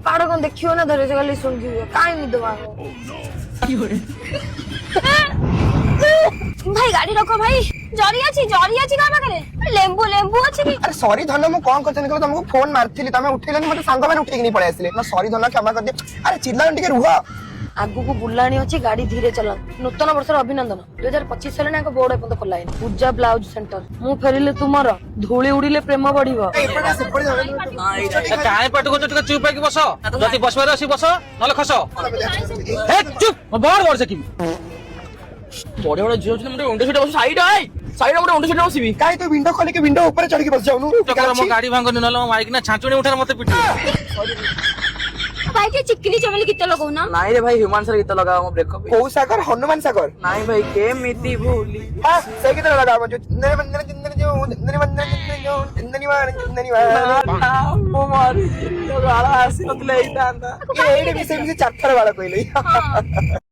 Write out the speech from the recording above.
पाड़ कौन देखियो ना धरे से खाली सुन काई नहीं दवा भाई गाड़ी रखो भाई जरी अछि का पाखरे लेंबू अछि कि अरे सॉरी धन मु कोन करथनि कहलो तुमको फोन मारथिली तमे उठेलनि मते सांग माने उठेक नहीं पळे आसिले ना सॉरी धन क्षमा कर दे अरे चिल्ला टिके रुह आगु को बुलाणी अछि गाड़ी धीरे चला नूतन वर्ष अभिनंदन 2025 साल ना बोर्ड अपन खोला है पूजा ब्लाउज सेंटर मु फेरिले तुमरो धूली उड़िले प्रेम बढ़िबो काहे पट को टिके चुप होके बस जति बसबार अछि बस नले खस हे चुप बड़ से की बड़े बड़े झियो छ मुंडे उंडे बस साइड मुंडे उंडे बसबी काई तो विंडो खोले के विंडो ऊपर चढ़ के बस जाऊनु मो गाड़ी भांगनी नले माइक ना छाचुणी उठार मते पिटी भाई के चिकनी चमेली गीत लगाऊ ना नहीं रे भाई ह्यूमन सर गीत लगाओ हम ब्रेकअप को सागर हनुमान सागर नहीं भाई के मिति भूली हां सही गीत लगाओ जो नरे बंदन जिंदन जो नरे बंदन जो धन्यवाद वो मारी तो गाला आसी नतले इतांदा ये एडे विषय चार वाला कहले